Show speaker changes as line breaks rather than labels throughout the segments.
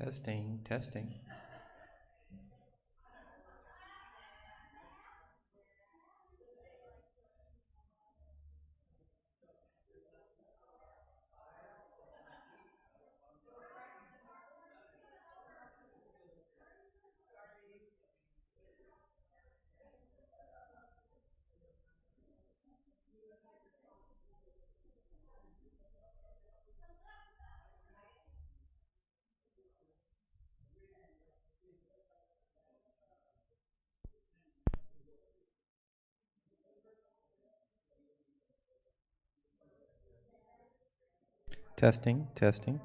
Testing, testing. Testing, testing.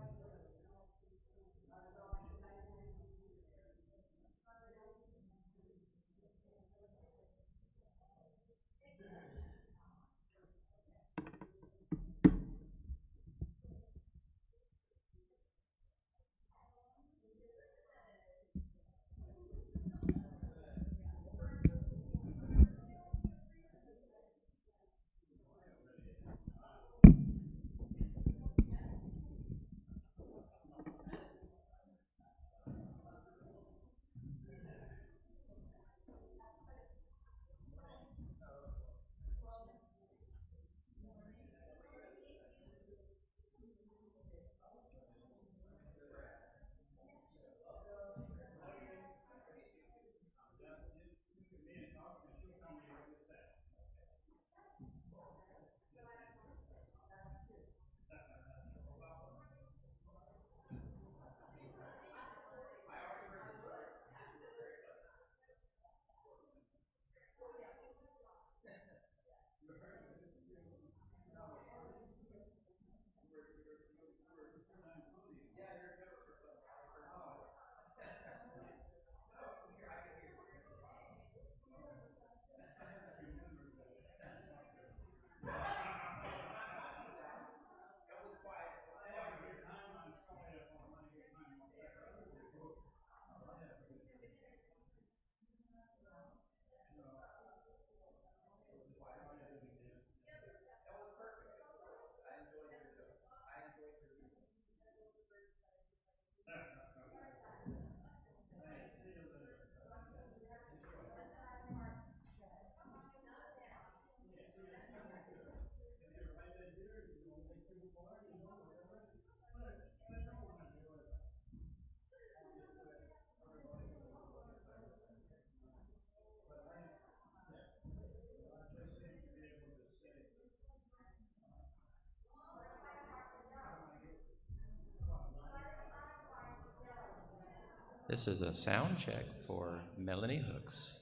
This is a sound check for Melanie Hooks.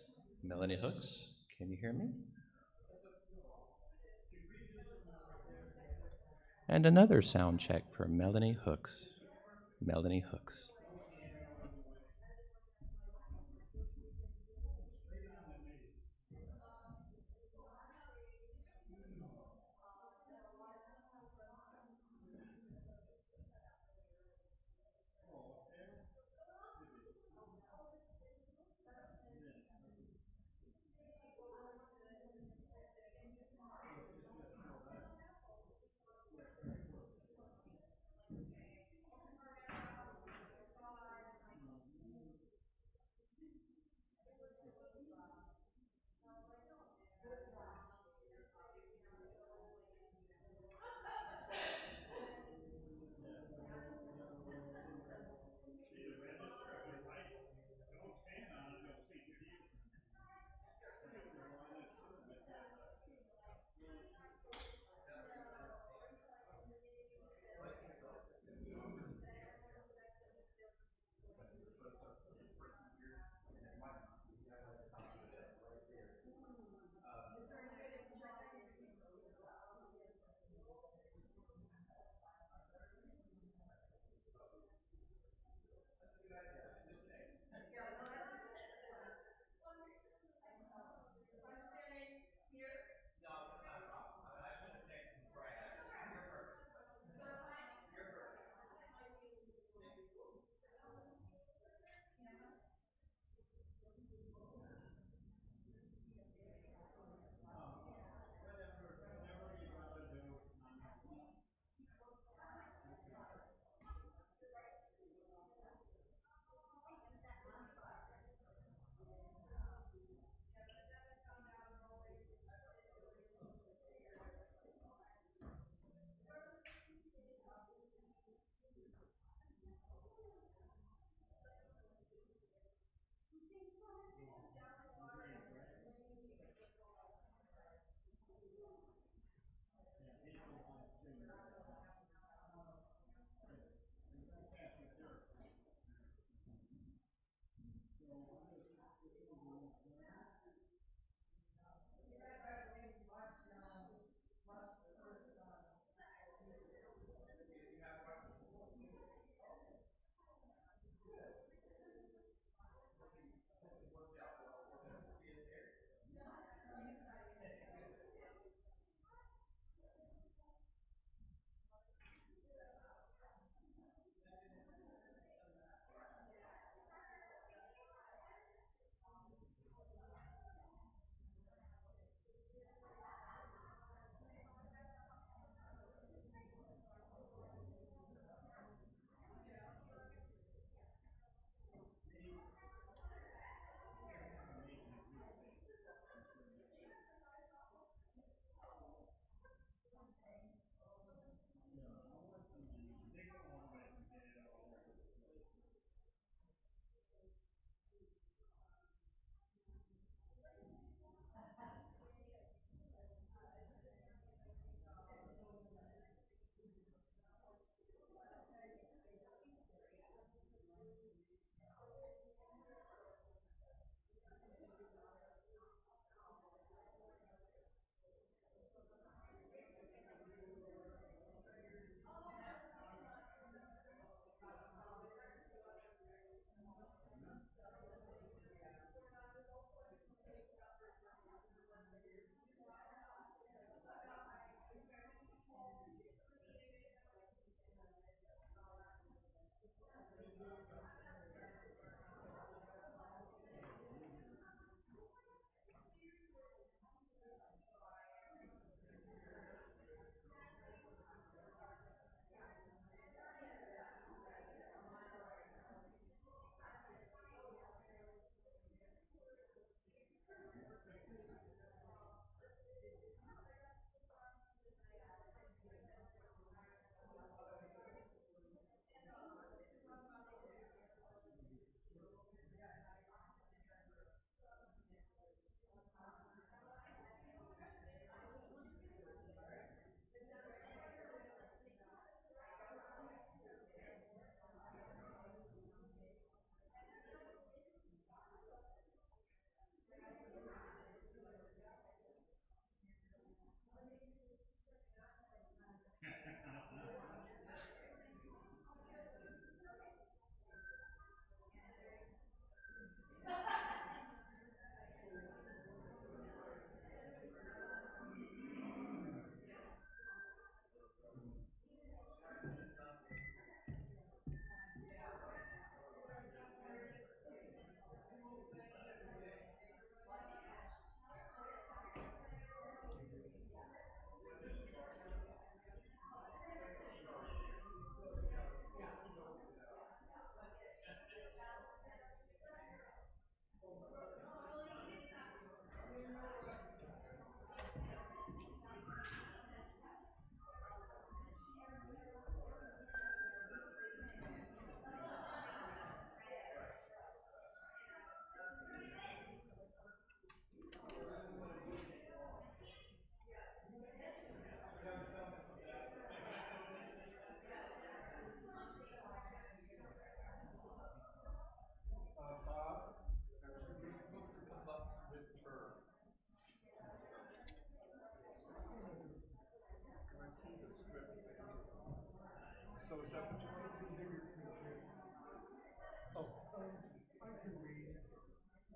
Melanie Hooks, can you hear me? And another sound check for Melanie Hooks. Melanie Hooks.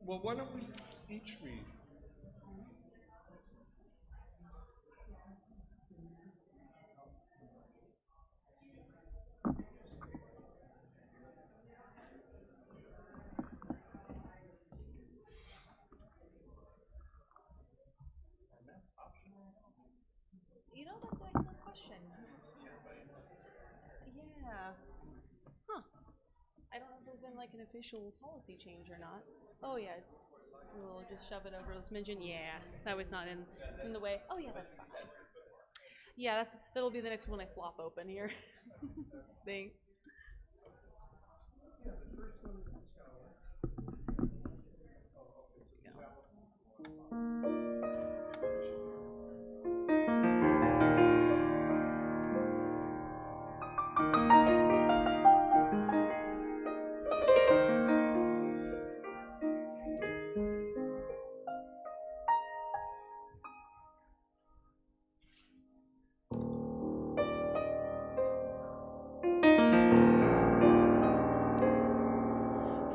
Well, why don't we each read?
You know, that's an excellent question. Yeah. Huh. I don't know if there's been like an official policy change or not. Oh yeah. We'll just shove it over this mention. Yeah. That was not in the way. Oh yeah, that's fine. Yeah, that'll be the next one I flop open here. Thanks.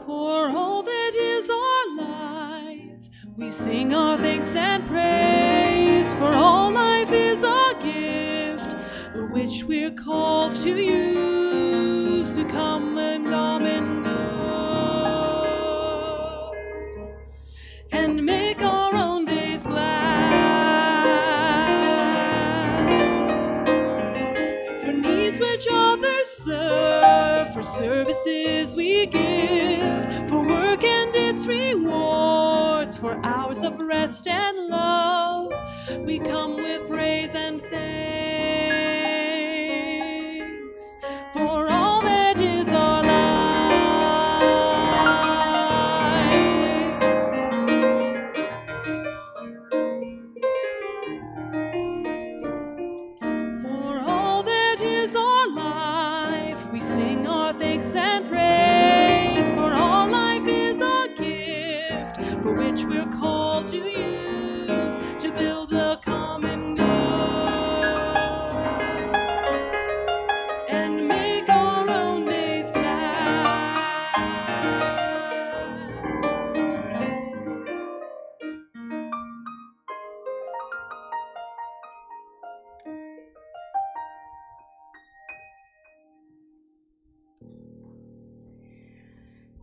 For all that is our life, we sing our thanks and praise. For all life is a gift, which we're called to use to come and good, and make our own days glad. For needs which others serve, for services we give, for work and its rewards, for hours of rest and love, we come with praise and thanks for all that is our life. For all that is our life, we sing our thanks and praise. For all life is a gift, for which we're called to use to build the common good and make our own days glad.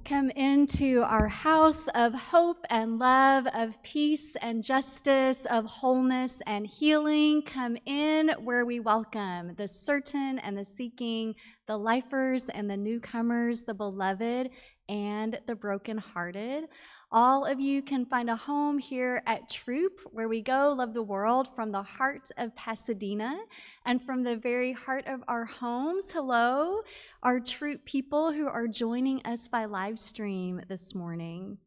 Come into our house of hope and love, of peace and justice, of wholeness and healing. Come in where we welcome the certain and the seeking, the lifers and the newcomers, the beloved and the brokenhearted. All of you can find a home here at Throop, where we go love the world from the heart of Pasadena and from the very heart of our homes. Hello, our Throop people who are joining us by live stream this morning.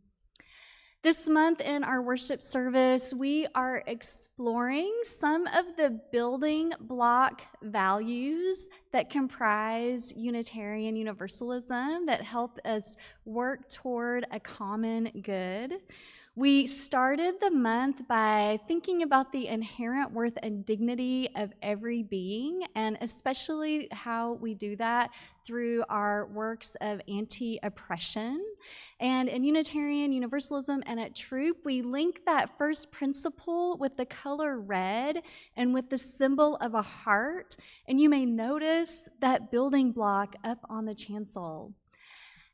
This month in our worship service, we are exploring some of the building block values that comprise Unitarian Universalism that help us work toward a common good. We started the month by thinking about the inherent worth and dignity of every being, and especially how we do that through our works of anti-oppression. And in Unitarian Universalism and at Throop, we link that first principle with the color red and with the symbol of a heart. And you may notice that building block up on the chancel.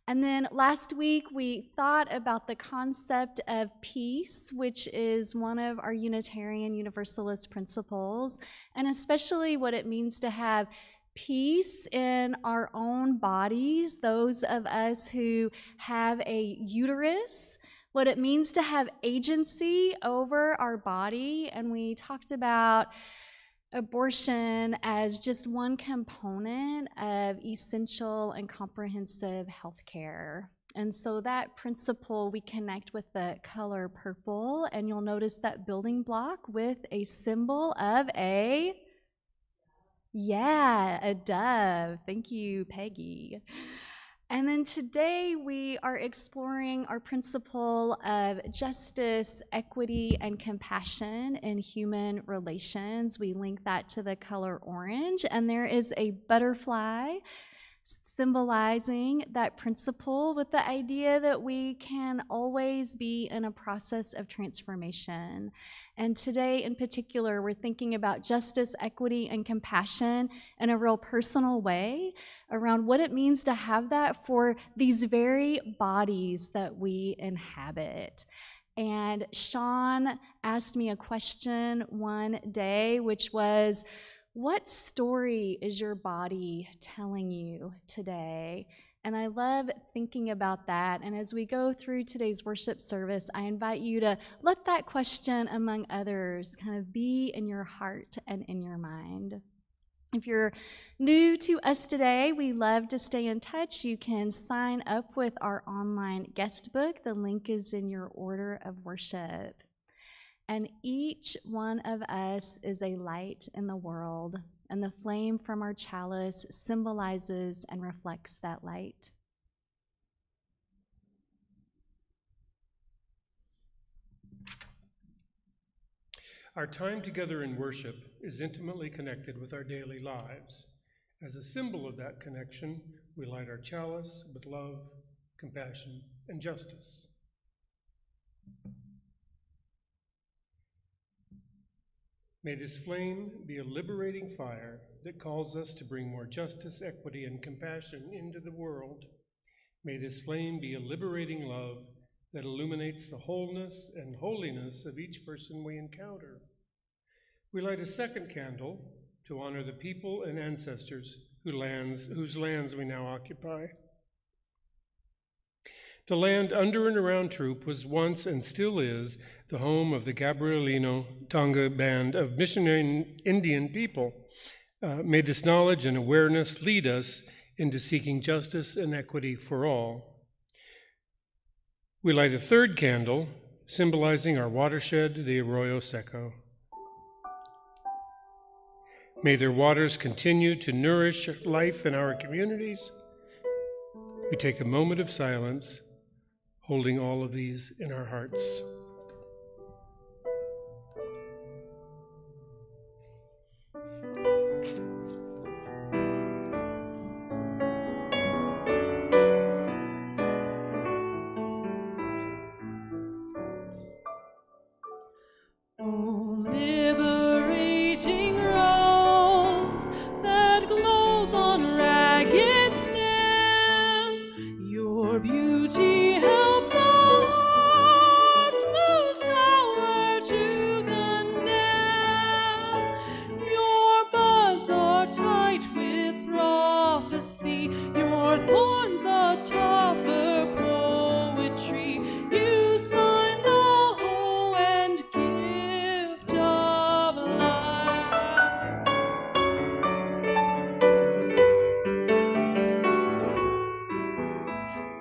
And then last week, we thought about the concept of peace, which is one of our Unitarian Universalist principles, and especially what it means to have peace in our own bodies, those of us who have a uterus, what it means to have agency over our body. And we talked about abortion as just one component of essential and comprehensive health care. And so that principle, we connect with the color purple, and you'll notice that building block with a symbol of a dove. Thank you, Peggy. And then today we are exploring our principle of justice, equity, and compassion in human relations. We link that to the color orange, and there is a butterfly symbolizing that principle with the idea that we can always be in a process of transformation. And today in particular, we're thinking about justice, equity, and compassion in a real personal way around what it means to have that for these very bodies that we inhabit. And Sean asked me a question one day, which was, what story is your body telling you today? And I love thinking about that. And as we go through today's worship service, I invite you to let that question, among others, kind of be in your heart and in your mind. If you're new to us today, we love to stay in touch. You can sign up with our online guest book. The link is in your order of worship. And each one of us is a light in the world, and the flame from our chalice symbolizes and reflects that light.
Our time together in worship is intimately connected with our daily lives. As a symbol of that connection, we light our chalice with love, compassion, and justice. May this flame be a liberating fire that calls us to bring more justice, equity, and compassion into the world. May this flame be a liberating love that illuminates the wholeness and holiness of each person we encounter. We light a second candle to honor the people and ancestors whose lands we now occupy. The land under and around Throop was once and still is the home of the Gabrielino Tonga band of missionary Indian people. May this knowledge and awareness lead us into seeking justice and equity for all. We light a third candle, symbolizing our watershed, the Arroyo Seco. May their waters continue to nourish life in our communities. We take a moment of silence, holding all of these in our hearts.
Oh, liberating rose that glows on ragged stem, your beauty helps all hearts lose power to condemn. Your buds are tight with prophecy, your thorns a tougher poetry. You sign the whole and gift of life.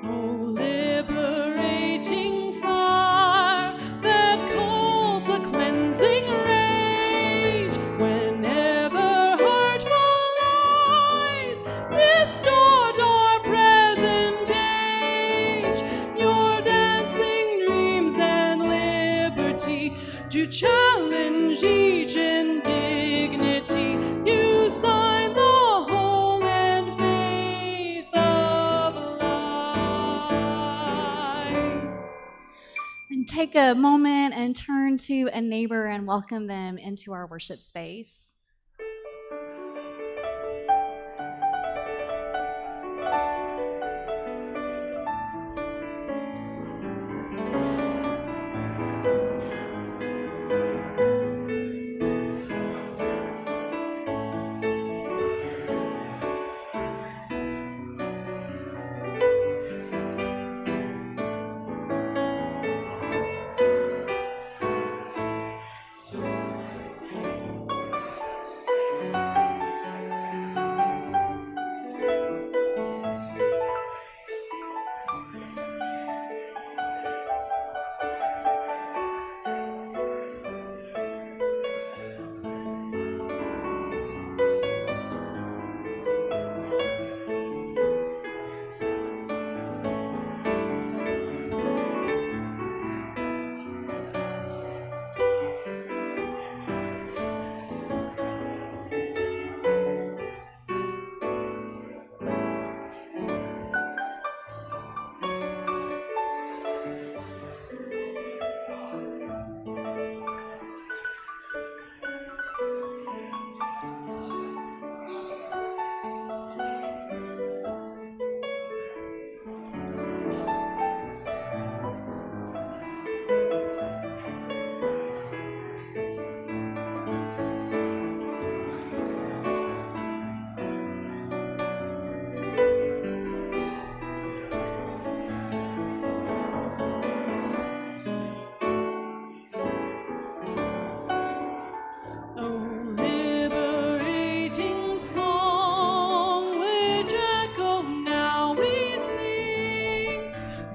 Oh, liberating fire that calls a cleansing rage whenever hurtful lies distort our present age. Your dancing dreams and liberty to challenge each indignity. You sign the whole and faith of life.
And take a moment and turn to a neighbor and welcome them into our worship space.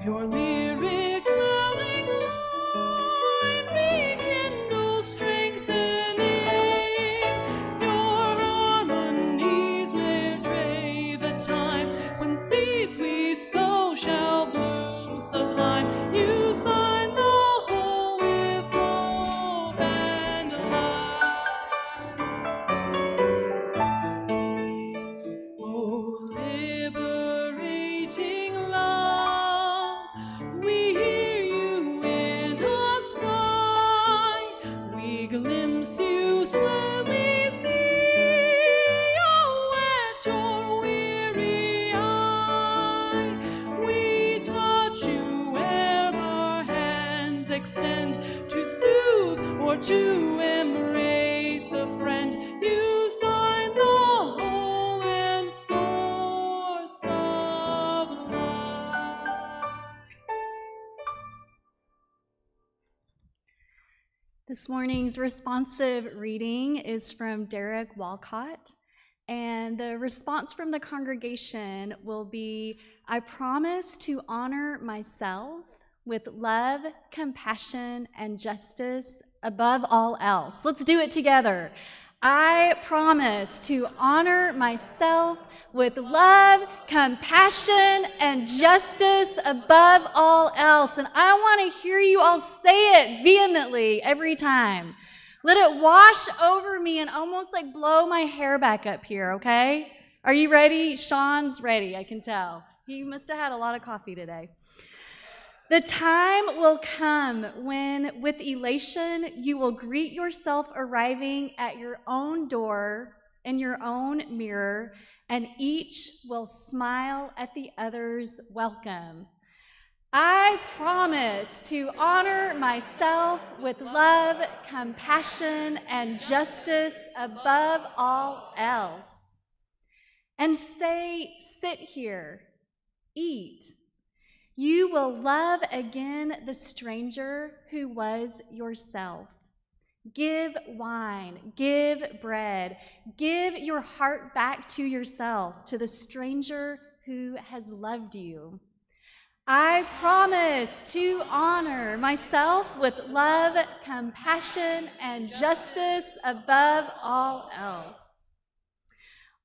Your lyrics swelling line rekindle strengthening. Your harmonies will trade the time when seeds we sow shall bloom sublime. You sign the whole with hope and light. Oh, liberating love, we hear you in a sigh. We glimpse you, swear we see. Oh, at your weary eye, we touch you where our hands extend to soothe or to embrace a friend. You sign the whole and source of life.
This morning's responsive reading is from Derek Walcott, and the response from the congregation will be, I promise to honor myself with love, compassion, and justice above all else. Let's do it together. I promise to honor myself with love, compassion, and justice above all else. And I want to hear you all say it vehemently every time. Let it wash over me and almost like blow my hair back up here, okay? Are you ready? Sean's ready, I can tell. He must have had a lot of coffee today. The time will come when, with elation, you will greet yourself arriving at your own door in your own mirror, and each will smile at the other's welcome. I promise to honor myself with love, compassion, and justice above all else. And say, sit here, eat. You will love again the stranger who was yourself. Give wine, give bread, give your heart back to yourself, to the stranger who has loved you. I promise to honor myself with love, compassion, and justice above all else.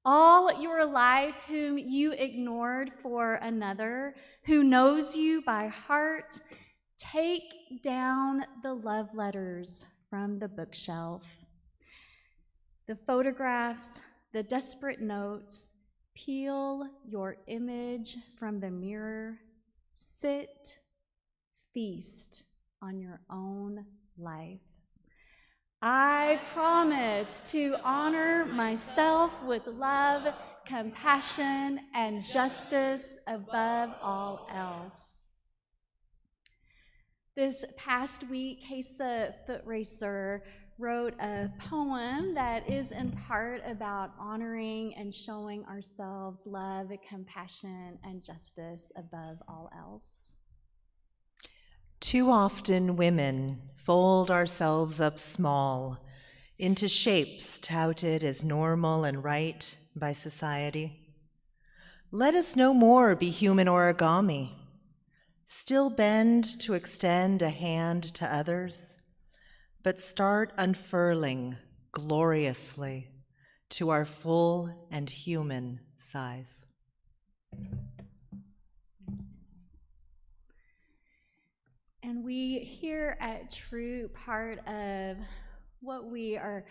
All your life whom you ignored for another, who knows you by heart, take down the love letters from the bookshelf. The photographs, the desperate notes, peel your image from the mirror. Sit, feast on your own life. I promise to honor myself with love, compassion, and justice above all else. This past week, Kesa Footracer wrote a poem that is in part about honoring and showing ourselves love, compassion, and justice above all else.
Too often women fold ourselves up small into shapes touted as normal and right by society. Let us no more be human origami, still bend to extend a hand to others, but start unfurling gloriously to our full and human size.
And we here at Throop, part of what we are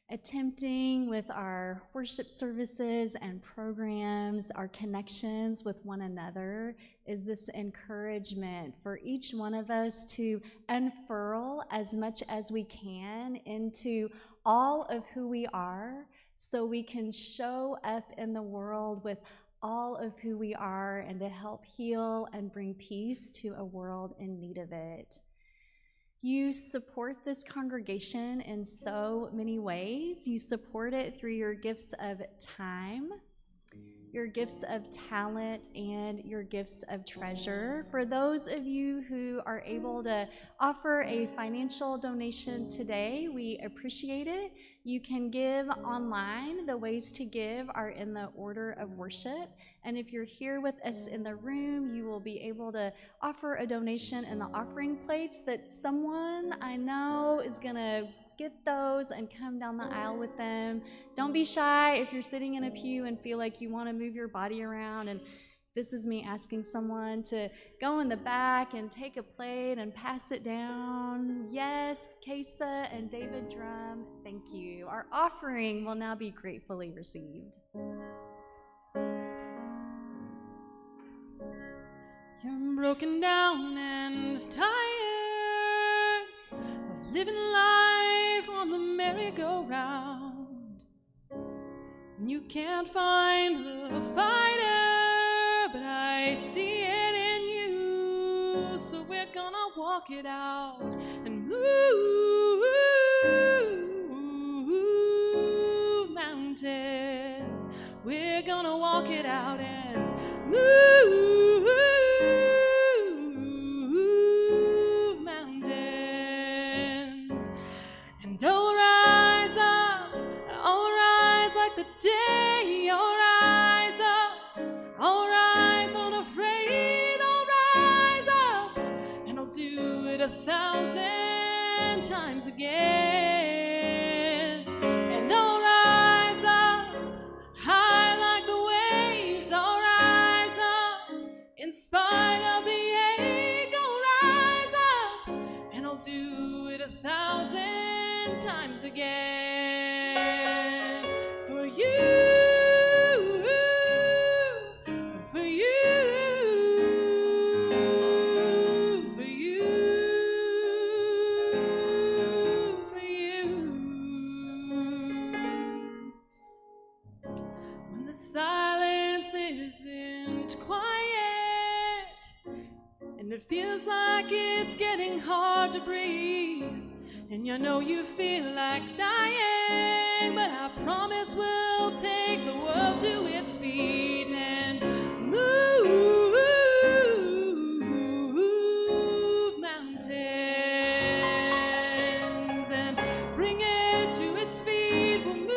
attempting with our worship services and programs, our connections with one another, is this encouragement for each one of us to unfurl as much as we can into all of who we are, so we can show up in the world with all of who we are and to help heal and bring peace to a world in need of it. You support this congregation in so many ways. You support it through your gifts of time. your gifts of talent, and your gifts of treasure. For those of you who are able to offer a financial donation today, we appreciate it. You can give online. The ways to give are in the order of worship. And if you're here with us in the room, you will be able to offer a donation in the offering plates that someone I know is going to get those and come down the aisle with them. Don't be shy if you're sitting in a pew and feel like you want to move your body around. And this is me asking someone to go in the back and take a plate and pass it down. Yes, Kesa and David Drum, thank you. Our offering will now be gratefully received.
You're broken down and tired of living life on the merry-go-round. You can't find the fighter, but I see it in you. So we're gonna walk it out and move mountains. We're gonna walk it out and move mountains. And I'll rise up, I'll rise like the day. I'll rise up, I'll rise unafraid. I'll rise up, and I'll do it 1,000 times again. And I'll rise up, high like the waves. I'll rise up, in spite of the ache. I'll rise up, and I'll do it 1,000 times again. For you, for you, for you, for you. When the silence isn't quiet and it feels like it's getting hard to breathe, and you know you feel like dying, but I promise we'll take the world to its feet and move mountains and bring it to its feet. We'll move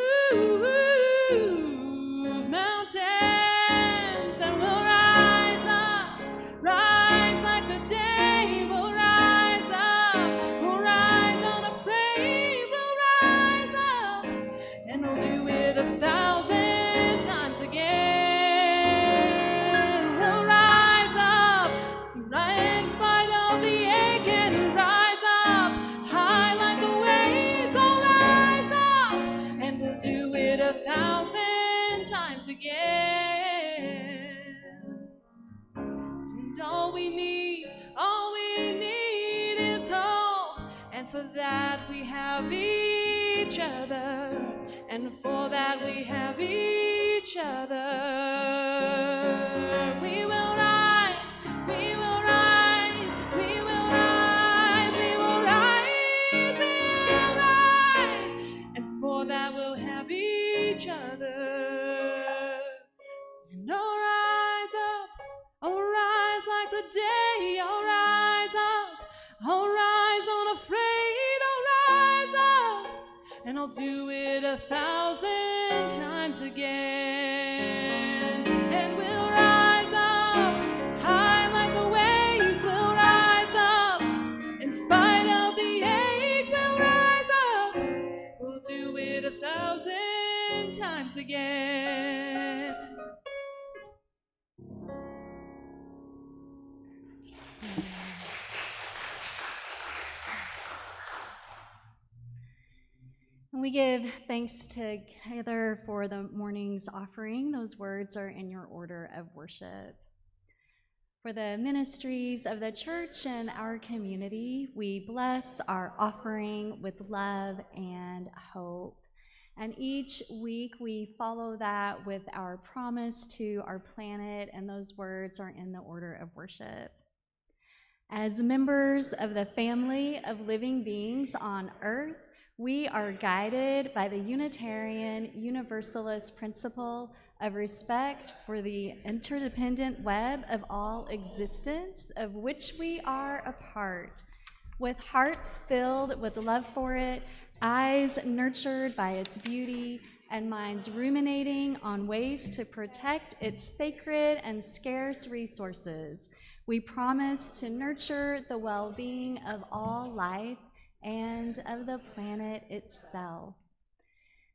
mountains and we'll rise up, rise like the day. We'll rise up, we'll rise unafraid. We'll rise up, and we'll do it 1,000 times again. We'll rise up, right in spite of the ache, and rise up, high like the waves. I'll rise up, and we'll do it 1,000 times again. And all we need is hope, and for that we have each other, and for that we have each other. We will rise, we will rise, we will rise, we will rise, we will rise, and for that we'll have each other. And I'll rise up, I'll rise like the day. I'll rise up, I'll rise unafraid. I'll rise up, and I'll do it 1,000 times again. And we'll rise up, high like the waves. We'll rise up, in spite of the ache. We'll rise up, we'll do it 1,000 times again.
And we give thanks together for the morning's offering. Those words are in your order of worship. For the ministries of the church and our community, we bless our offering with love and hope. And each week we follow that with our promise to our planet, and those words are in the order of worship. As members of the family of living beings on earth, we are guided by the Unitarian Universalist principle of respect for the interdependent web of all existence, of which we are a part, with hearts filled with love for it, eyes nurtured by its beauty, and minds ruminating on ways to protect its sacred and scarce resources. We promise to nurture the well-being of all life and of the planet itself.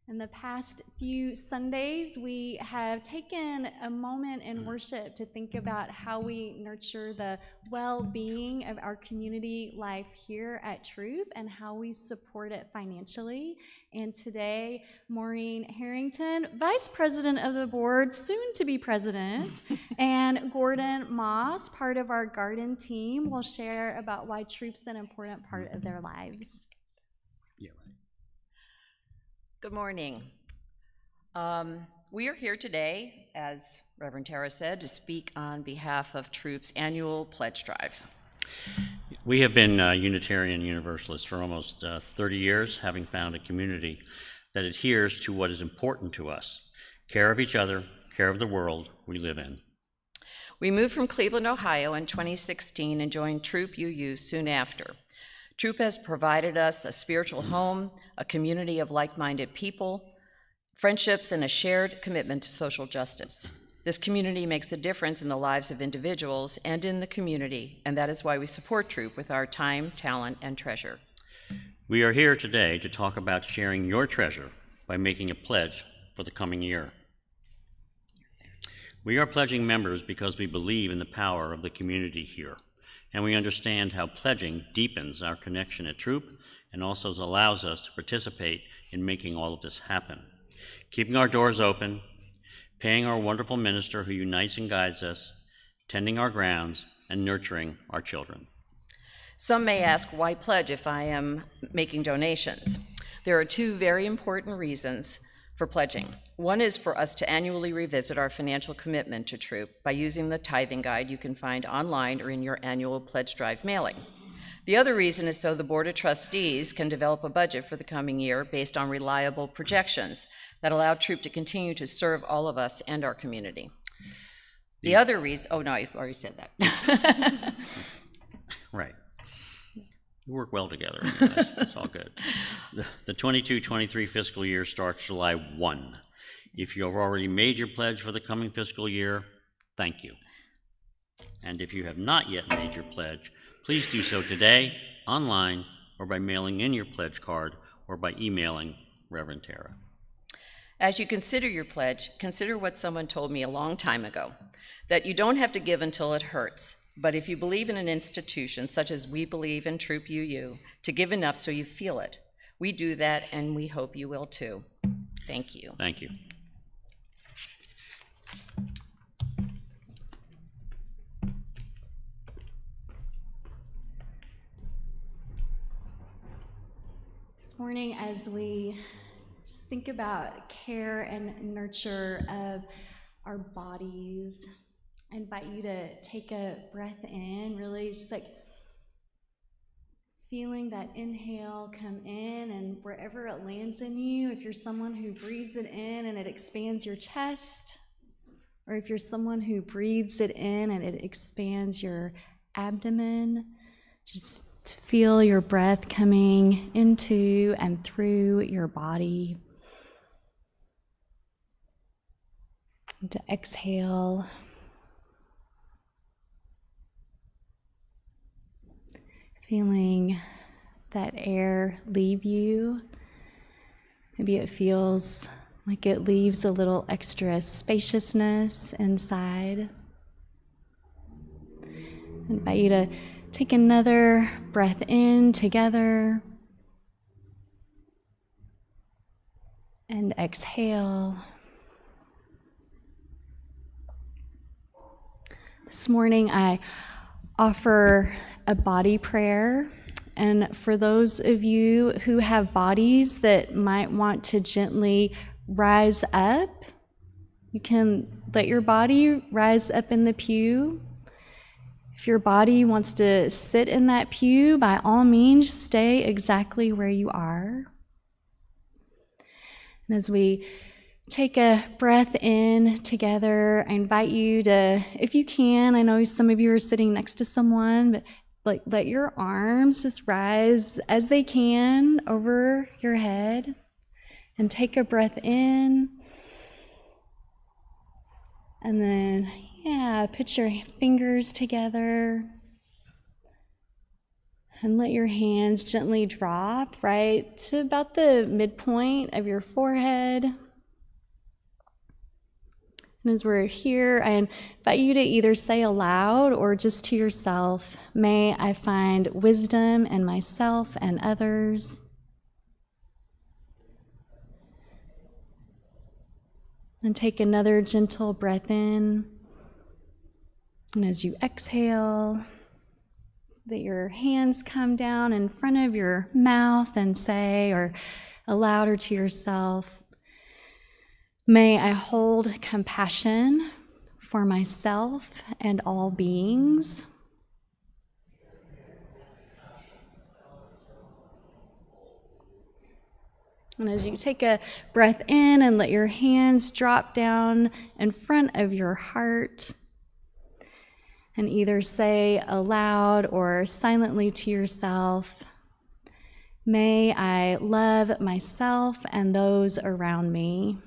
In the past few Sundays, we have taken a moment in worship to think about how we nurture the well-being of our community life here at Throop and how we support it financially. And today, Maureen Harrington, Vice President of the Board, soon to be President, and Gordon Moss, part of our garden team, will share about why Throop's an important part of their lives.
Good morning. We are here today, as Reverend Tara said, to speak on behalf of Throop's annual pledge drive.
We have been Unitarian Universalists for almost 30 years, having found a community that adheres to what is important to us: care of each other, care of the world we live in.
We moved from Cleveland, Ohio in 2016 and joined Throop UU soon after. Throop has provided us a spiritual home, a community of like-minded people, friendships, and a shared commitment to social justice. This community makes a difference in the lives of individuals and in the community, and that is why we support Throop with our time, talent, and treasure.
We are here today to talk about sharing your treasure by making a pledge for the coming year. We are pledging members because we believe in the power of the community here, and we understand how pledging deepens our connection at Throop and also allows us to participate in making all of this happen. Keeping our doors open, paying our wonderful minister who unites and guides us, tending our grounds, and nurturing our children.
Some may ask, why pledge if I am making donations? There are two very important reasons for pledging. One is for us to annually revisit our financial commitment to Throop by using the tithing guide you can find online or in your annual pledge drive mailing. The other reason is so the Board of Trustees can develop a budget for the coming year based on reliable projections that allow Throop to continue to serve all of us and our community. The other reason, oh no, I already said that.
Right. We work well together. That's all good. The 22-23 fiscal year starts July 1. If you have already made your pledge for the coming fiscal year, thank you. And if you have not yet made your pledge, please do so today, online, or by mailing in your pledge card, or by emailing Reverend Tara.
As you consider your pledge, consider what someone told me a long time ago, that you don't have to give until it hurts. But if you believe in an institution, such as we believe in Throop UU, to give enough so you feel it. We do that, and we hope you will too. Thank you.
Thank you.
This morning, as we just think about care and nurture of our bodies, I invite you to take a breath in, really just like feeling that inhale come in, and wherever it lands in you, if you're someone who breathes it in and it expands your chest, or if you're someone who breathes it in and it expands your abdomen, just feel your breath coming into and through your body. And to exhale. Feeling that air leave you. Maybe it feels like it leaves a little extra spaciousness inside. I invite you to take another breath in together and exhale. This morning I offer a body prayer, and for those of you who have bodies that might want to gently rise up, you can let your body rise up in the pew. If your body wants to sit in that pew, by all means, stay exactly where you are. And as we take a breath in together. I invite you to, if you can, I know some of you are sitting next to someone, but let your arms just rise as they can over your head, and take a breath in. And then, put your fingers together and let your hands gently drop right to about the midpoint of your forehead. And as we're here, I invite you to either say aloud or just to yourself, "May I find wisdom in myself and others." And take another gentle breath in. And as you exhale, let your hands come down in front of your mouth and say, or aloud or to yourself, "May I hold compassion for myself and all beings." And as you take a breath in and let your hands drop down in front of your heart, and either say aloud or silently to yourself, "May I love myself and those around me."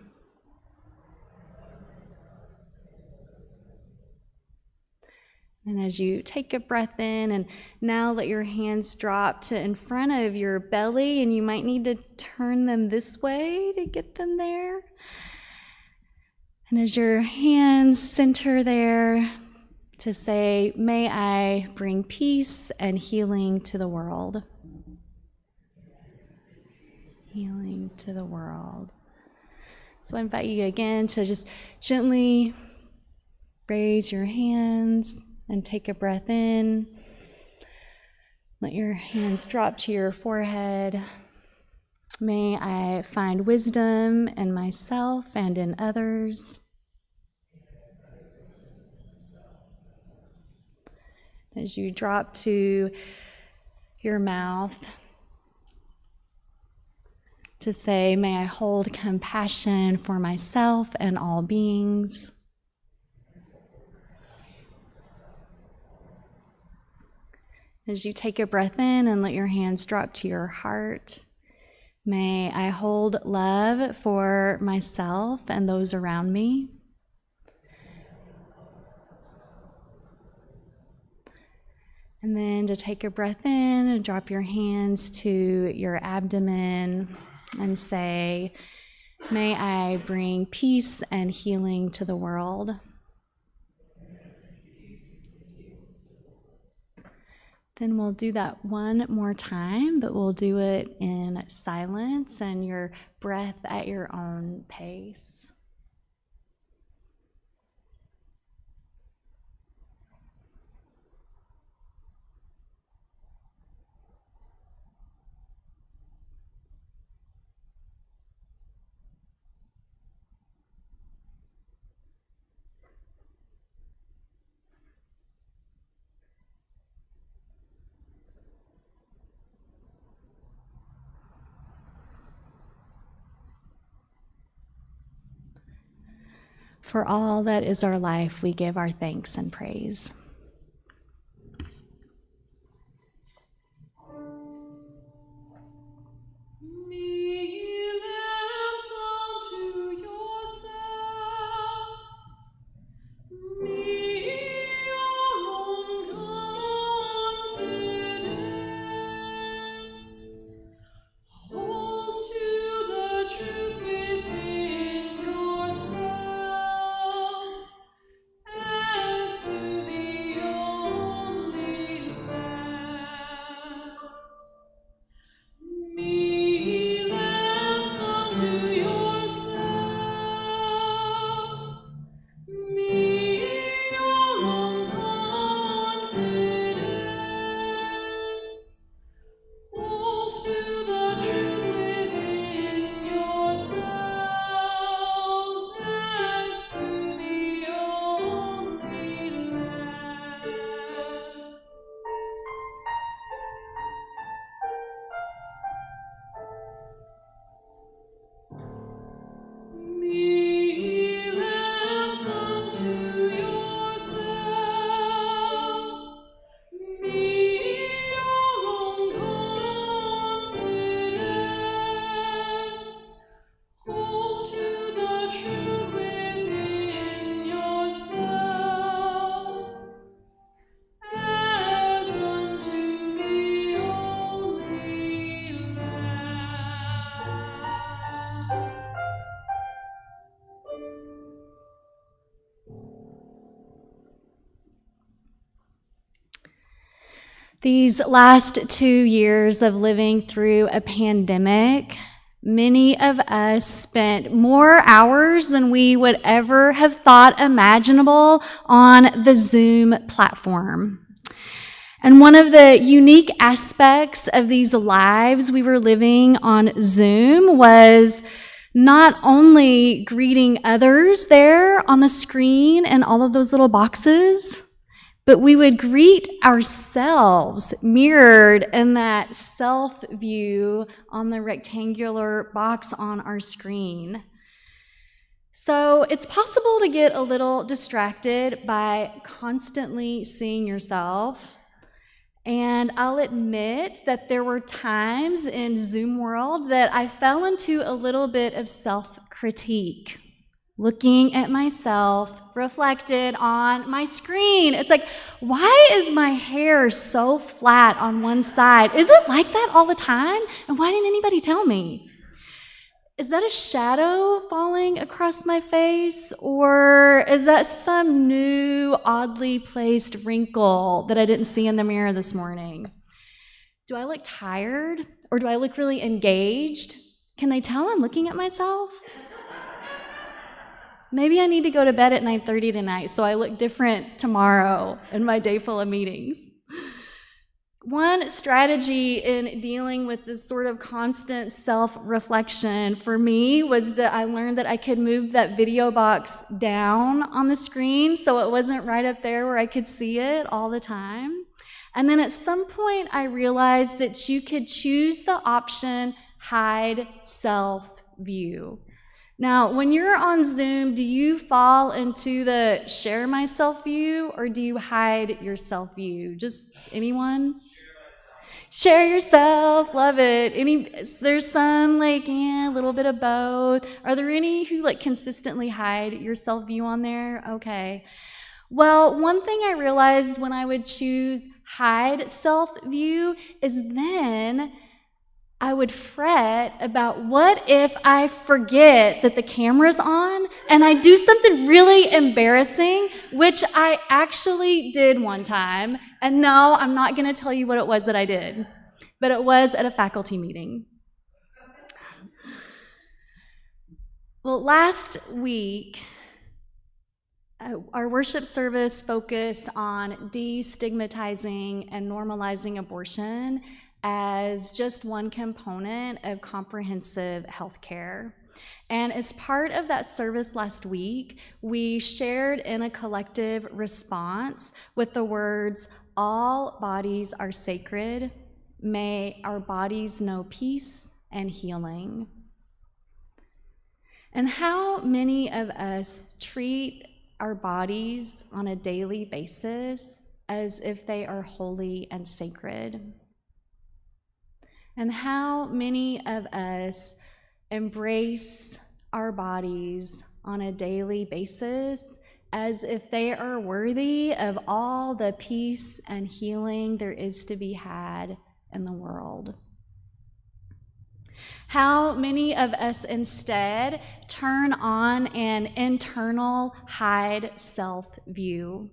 And as you take a breath in, and now let your hands drop to in front of your belly, and you might need to turn them this way to get them there. And as your hands center there, to say, "May I bring peace and healing to the world." Healing to the world. So I invite you again to just gently raise your hands and take a breath in. Let your hands drop to your forehead. "May I find wisdom in myself and in others." As you drop to your mouth, to say, "May I hold compassion for myself and all beings." As you take a breath in and let your hands drop to your heart, "May I hold love for myself and those around me." And then to take a breath in and drop your hands to your abdomen and say, "May I bring peace and healing to the world." Then we'll do that one more time, but we'll do it in silence and your breath at your own pace. For all that is our life, we give our thanks and praise.
As to the
These last 2 years of living through a pandemic, many of us spent more hours than we would ever have thought imaginable on the Zoom platform. And one of the unique aspects of these lives we were living on Zoom was not only greeting others there on the screen and all of those little boxes, but we would greet ourselves mirrored in that self view on the rectangular box on our screen. So it's possible to get a little distracted by constantly seeing yourself. And I'll admit that there were times in Zoom world that I fell into a little bit of self-critique, looking at myself reflected on my screen. It's like, why is my hair so flat on one side? Is it like that all the time? And why didn't anybody tell me? Is that a shadow falling across my face? Or is that some new, oddly placed wrinkle that I didn't see in the mirror this morning? Do I look tired? Or do I look really engaged? Can they tell I'm looking at myself? Maybe I need to go to bed at 9:30 tonight so I look different tomorrow in my day full of meetings. One strategy in dealing with this sort of constant self-reflection for me was that I learned that I could move that video box down on the screen so it wasn't right up there where I could see it all the time. And then at some point I realized that you could choose the option hide self-view. Now, when you're on Zoom, do you fall into the share myself view or do you hide your self view? Just anyone? Share yourself, love it. There's some a little bit of both. Are there any who consistently hide your self view on there? Okay. Well, one thing I realized when I would choose hide self view is then I would fret about what if I forget that the camera's on and I do something really embarrassing, which I actually did one time. And no, I'm not going to tell you what it was that I did, but it was at a faculty meeting. Well, last week, our worship service focused on destigmatizing and normalizing abortion as just one component of comprehensive health care. And as part of that service last week, we shared in a collective response with the words, "All bodies are sacred. May our bodies know peace and healing." And how many of us treat our bodies on a daily basis as if they are holy and sacred? And how many of us embrace our bodies on a daily basis as if they are worthy of all the peace and healing there is to be had in the world? How many of us instead turn on an internal hide self view?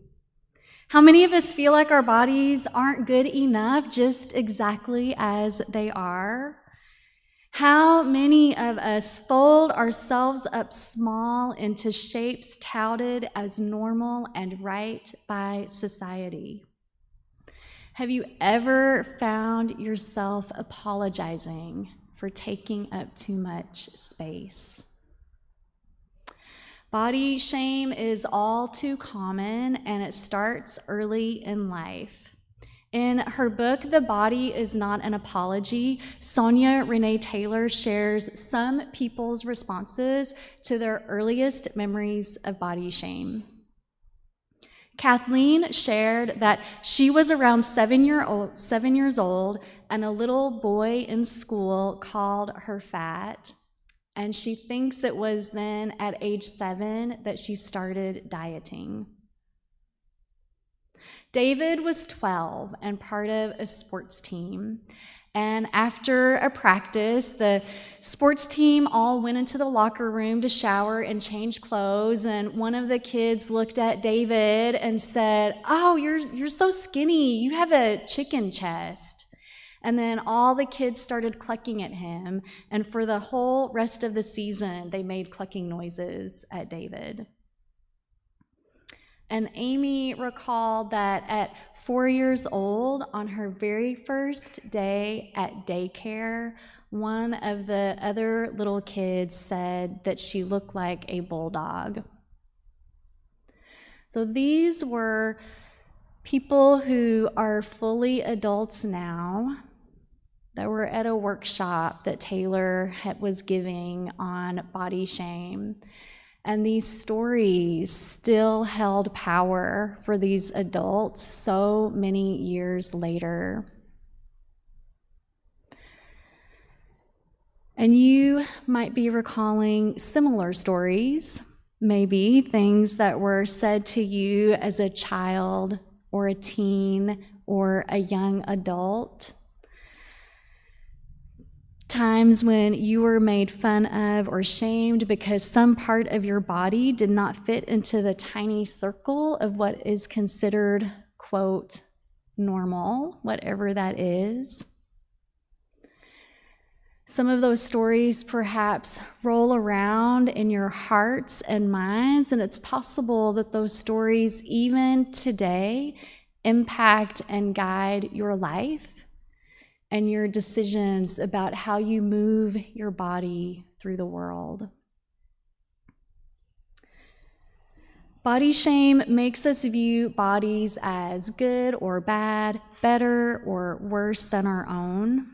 How many of us feel like our bodies aren't good enough just exactly as they are? How many of us fold ourselves up small into shapes touted as normal and right by society? Have you ever found yourself apologizing for taking up too much space? Body shame is all too common, and it starts early in life. In her book, The Body is Not an Apology, Sonia Renee Taylor shares some people's responses to their earliest memories of body shame. Kathleen shared that she was around 7 years old, and a little boy in school called her fat. And she thinks it was then at age 7 that she started dieting. David was 12 and part of a sports team. And after a practice, the sports team all went into the locker room to shower and change clothes. And one of the kids looked at David and said, "Oh, you're so skinny. You have a chicken chest." And then all the kids started clucking at him. And for the whole rest of the season, they made clucking noises at David. And Amy recalled that at 4 years old, on her very first day at daycare, one of the other little kids said that she looked like a bulldog. So these were people who are fully adults now that were at a workshop that Taylor was giving on body shame. And these stories still held power for these adults so many years later. And you might be recalling similar stories, maybe things that were said to you as a child or a teen or a young adult. Times when you were made fun of or shamed because some part of your body did not fit into the tiny circle of what is considered, quote, normal, whatever that is. Some of those stories perhaps roll around in your hearts and minds, and it's possible that those stories, even today, impact and guide your life and your decisions about how you move your body through the world. Body shame makes us view bodies as good or bad, better or worse than our own.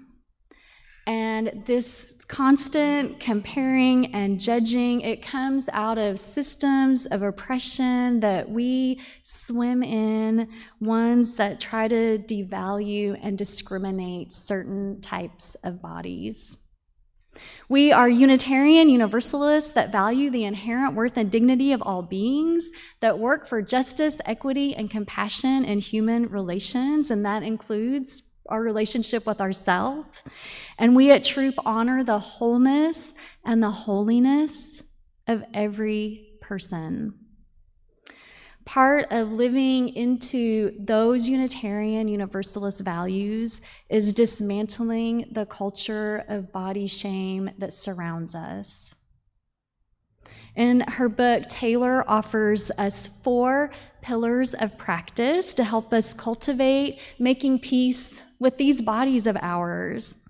And this constant comparing and judging, it comes out of systems of oppression that we swim in, ones that try to devalue and discriminate certain types of bodies. We are Unitarian Universalists that value the inherent worth and dignity of all beings, that work for justice, equity, and compassion in human relations, and that includes our relationship with ourselves. And we at Throop honor the wholeness and the holiness of every person. Part of living into those Unitarian Universalist values is dismantling the culture of body shame that surrounds us. In her book, Taylor offers us 4 pillars of practice to help us cultivate making peace with these bodies of ours,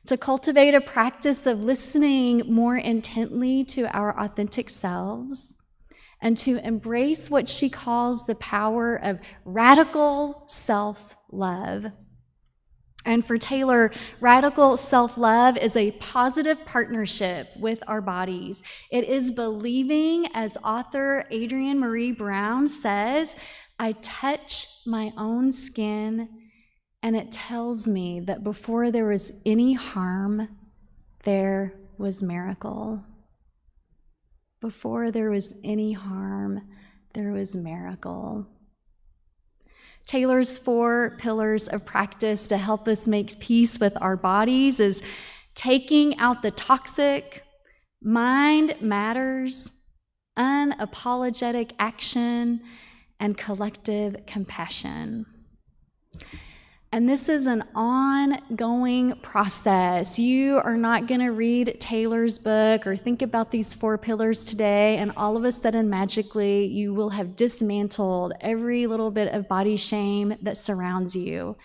to cultivate a practice of listening more intently to our authentic selves, and to embrace what she calls the power of radical self-love. And for Taylor, radical self-love is a positive partnership with our bodies. It is believing, as author Adrienne Marie Brown says, "I touch my own skin, and it tells me that before there was any harm, there was miracle." Before there was any harm, there was miracle. Taylor's 4 pillars of practice to help us make peace with our bodies is taking out the toxic, mind matters, unapologetic action, and collective compassion. And this is an ongoing process. You are not going to read Taylor's book or think about these 4 pillars today, and all of a sudden, magically, you will have dismantled every little bit of body shame that surrounds you.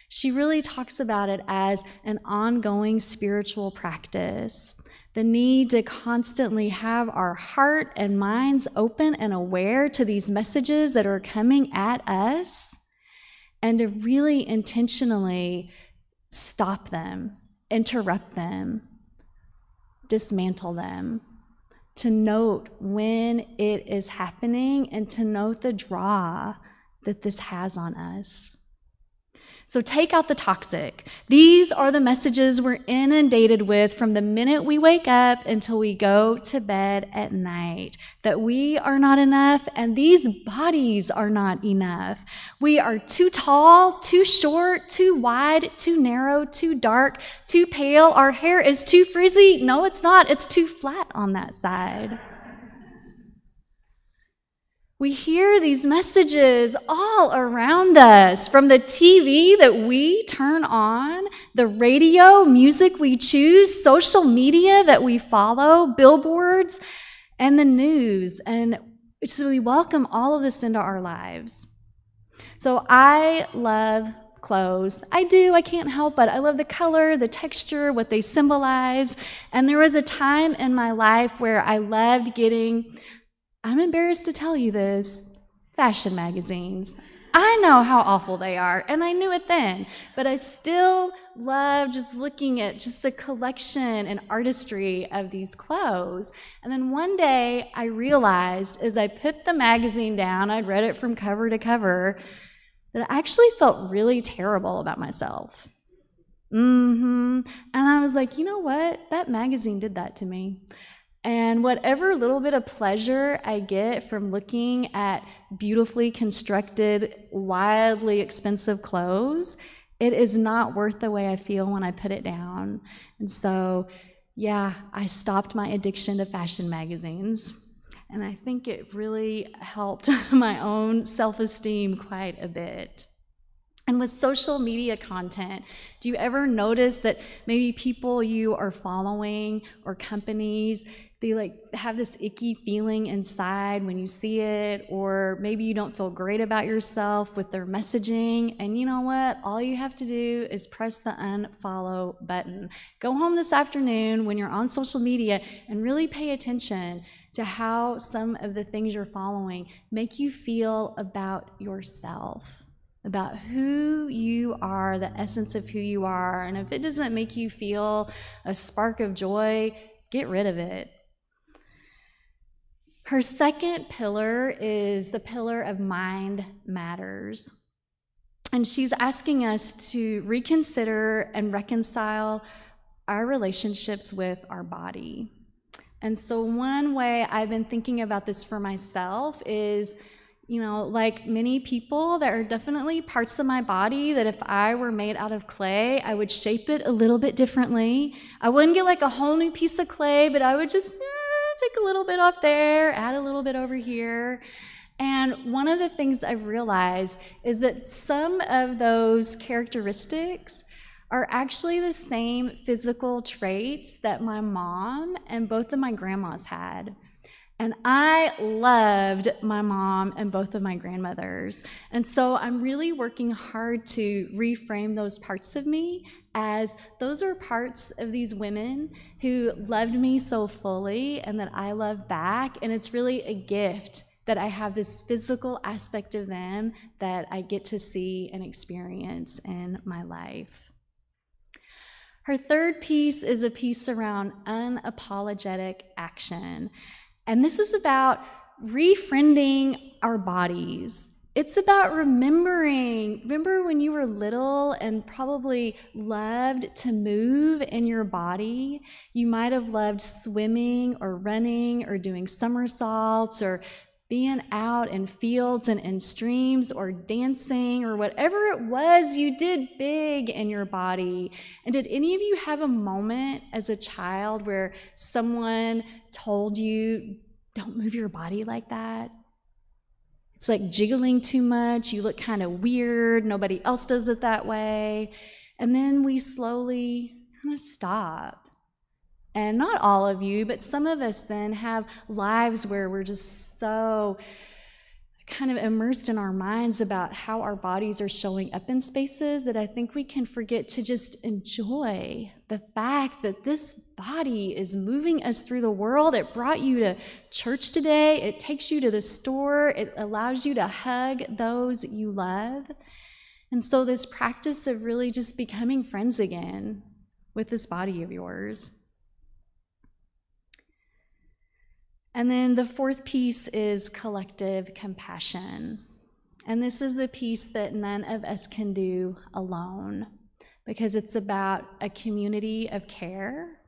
She really talks about it as an ongoing spiritual practice. The need to constantly have our heart and minds open and aware to these messages that are coming at us, and to really intentionally stop them, interrupt them, dismantle them, to note when it is happening and to note the draw that this has on us. So take out the toxic. These are the messages we're inundated with from the minute we wake up until we go to bed at night, that we are not enough and these bodies are not enough. We are too tall, too short, too wide, too narrow, too dark, too pale. Our hair is too frizzy. No, it's not. It's too flat on that side. We hear these messages all around us, from the TV that we turn on, the radio, music we choose, social media that we follow, billboards, and the news. And so we welcome all of this into our lives. So I love clothes. I do. I can't help it. I love the color, the texture, what they symbolize. And there was a time in my life where I loved getting, I'm embarrassed to tell you this, fashion magazines. I know how awful they are, and I knew it then, but I still love just looking at just the collection and artistry of these clothes. And then one day I realized, as I put the magazine down, I'd read it from cover to cover, that I actually felt really terrible about myself. And I was like, you know what? That magazine did that to me. And whatever little bit of pleasure I get from looking at beautifully constructed, wildly expensive clothes, it is not worth the way I feel when I put it down. And so, yeah, I stopped my addiction to fashion magazines. And I think it really helped my own self-esteem quite a bit. And with social media content, do you ever notice that maybe people you are following or companies, they have this icky feeling inside when you see it, or maybe you don't feel great about yourself with their messaging, and you know what? All you have to do is press the unfollow button. Go home this afternoon when you're on social media and really pay attention to how some of the things you're following make you feel about yourself, about who you are, the essence of who you are. And if it doesn't make you feel a spark of joy, get rid of it. Her second pillar is the pillar of mind matters. And she's asking us to reconsider and reconcile our relationships with our body. And so one way I've been thinking about this for myself is, like many people, there are definitely parts of my body that if I were made out of clay, I would shape it a little bit differently. I wouldn't get like a whole new piece of clay, but I would just take a little bit off there, add a little bit over here. And one of the things I've realized is that some of those characteristics are actually the same physical traits that my mom and both of my grandmas had. And I loved my mom and both of my grandmothers. And so I'm really working hard to reframe those parts of me as those are parts of these women who loved me so fully and that I love back. And it's really a gift that I have this physical aspect of them that I get to see and experience in my life. Her third piece is a piece around unapologetic action. And this is about refriending our bodies. It's about remember when you were little and probably loved to move in your body? You might have loved swimming or running or doing somersaults or being out in fields and in streams or dancing or whatever it was you did big in your body. And did any of you have a moment as a child where someone told you, don't move your body like that? It's like jiggling too much, you look kind of weird, nobody else does it that way. And then we slowly kind of stop. And not all of you, but some of us then have lives where we're just so kind of immersed in our minds about how our bodies are showing up in spaces that I think we can forget to just enjoy the fact that this body is moving us through the world. It brought you to church today. It takes you to the store. It allows you to hug those you love. And so this practice of really just becoming friends again with this body of yours. And then the fourth piece is collective compassion. And this is the piece that none of us can do alone, because it's about a community of care.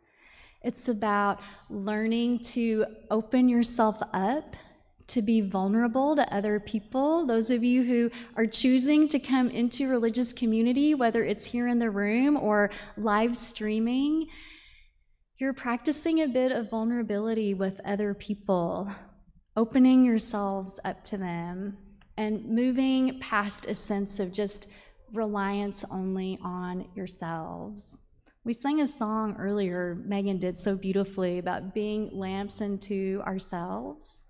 It's about learning to open yourself up, to be vulnerable to other people. Those of you who are choosing to come into religious community, whether it's here in the room or live streaming, you're practicing a bit of vulnerability with other people, opening yourselves up to them and moving past a sense of just reliance only on yourselves. We sang a song earlier, Megan did so beautifully, about being lamps unto ourselves.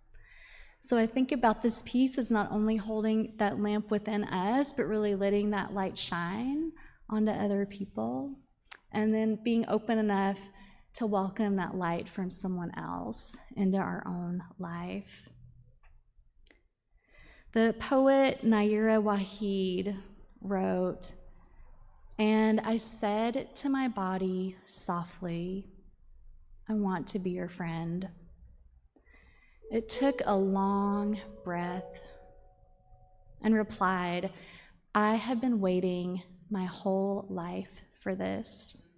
So I think about this piece as not only holding that lamp within us, but really letting that light shine onto other people, and then being open enough to welcome that light from someone else into our own life. The poet Nayyirah Waheed wrote, "And I said to my body softly, I want to be your friend. It took a long breath and replied, I have been waiting my whole life for this."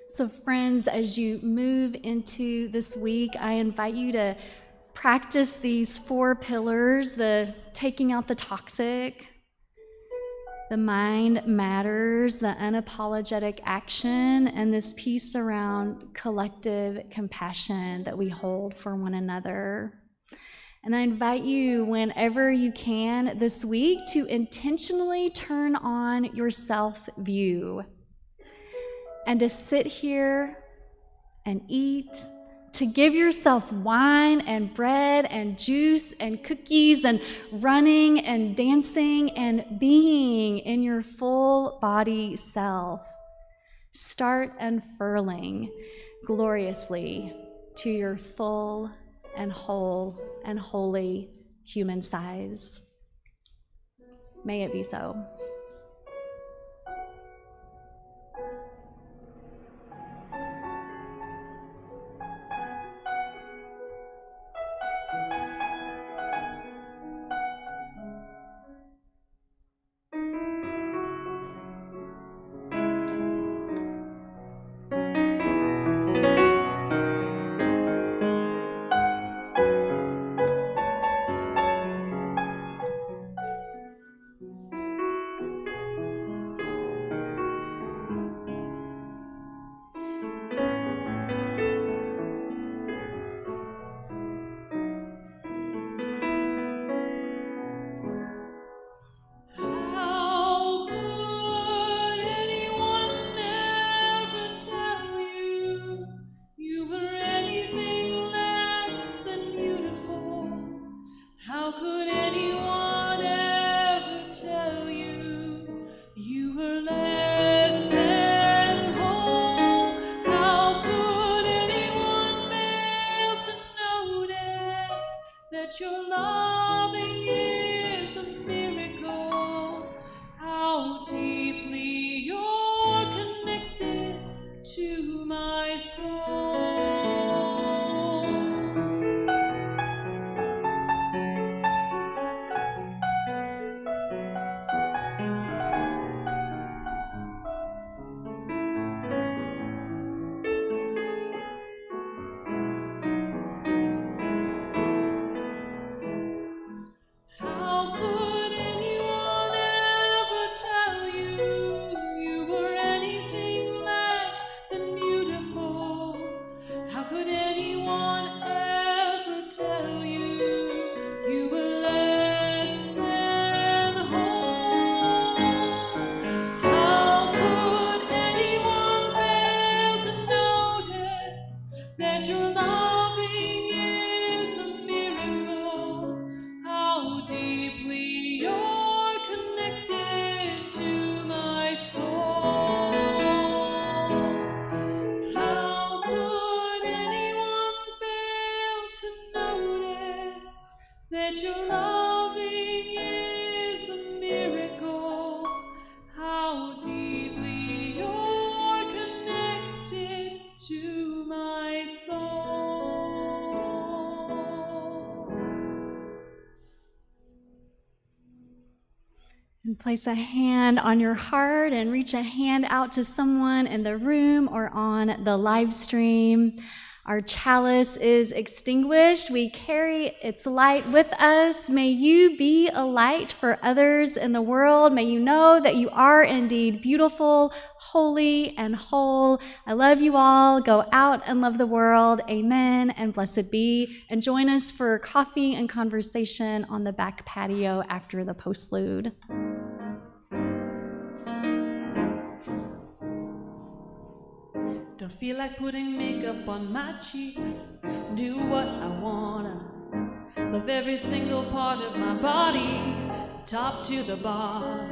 So friends, as you move into this week, I invite you to practice these 4 pillars: the taking out the toxic, the mind matters, the unapologetic action, and this piece around collective compassion that we hold for one another. And I invite you, whenever you can this week, to intentionally turn on your self-view and to sit here and eat, to give yourself wine and bread and juice and cookies and running and dancing and being in your full body self. Start unfurling gloriously to your full and whole and holy human size. May it be so. place a hand on your heart and reach a hand out to someone in the room or on the live stream. Our chalice is extinguished. We carry its light with us. May you be a light for others in the world. May you know that you are indeed beautiful, holy, and whole. I love you all. Go out and love the world. Amen and blessed be. And join us for coffee and conversation on the back patio after the postlude.
Don't feel like putting makeup on my cheeks. Do what I wanna. Love every single part of my body, top to the bottom.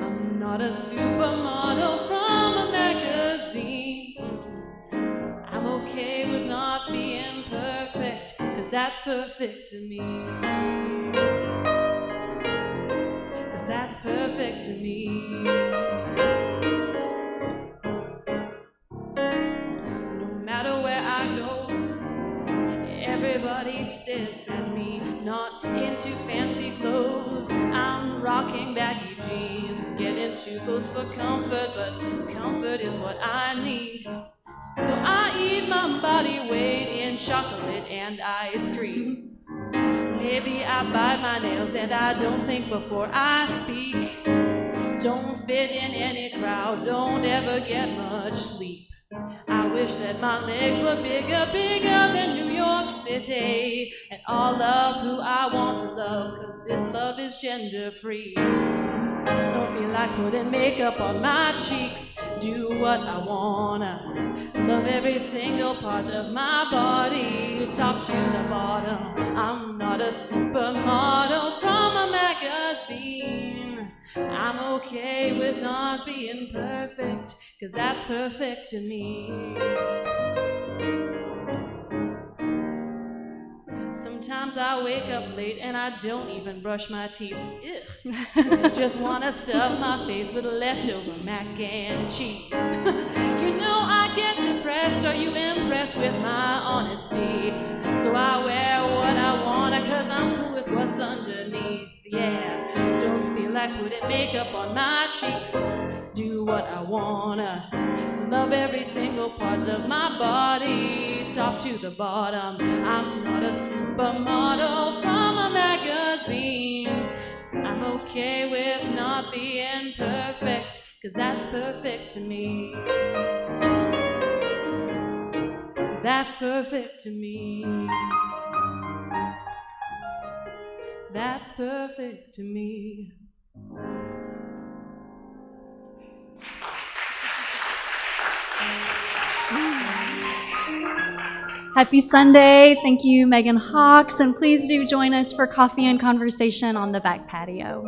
I'm not a supermodel from a magazine. I'm okay with not being perfect, 'cause that's perfect to me. 'Cause that's perfect to me. Everybody stares at me, not into fancy clothes. I'm rocking baggy jeans, getting too close for comfort, but comfort is what I need. So I eat my body weight in chocolate and ice cream. Maybe I bite my nails and I don't think before I speak. Don't fit in any crowd, don't ever get much sleep. I wish that my legs were bigger, bigger than New York City, and all love who I want to love, 'cause this love is gender free. Don't feel like putting makeup on my cheeks. Do what I wanna. Love every single part of my body, top to the bottom. I'm not a supermodel from a magazine. I'm okay with not being perfect, 'cause that's perfect to me. Sometimes I wake up late and I don't even brush my teeth. Ugh. Just wanna stuff my face with leftover mac and cheese. You know I get depressed. Are you impressed with my honesty? So I wear what I wanna, 'cause I'm cool with what's underneath. Yeah, don't feel like putting makeup on my cheeks. Do what I wanna. Love every single part of my body, top to the bottom. I'm not a supermodel from a magazine. I'm okay with not being perfect, 'cause that's perfect to me. That's perfect to me. That's perfect to me.
Happy Sunday. Thank you, Megan Hawks. And please do join us for coffee and conversation on the back patio.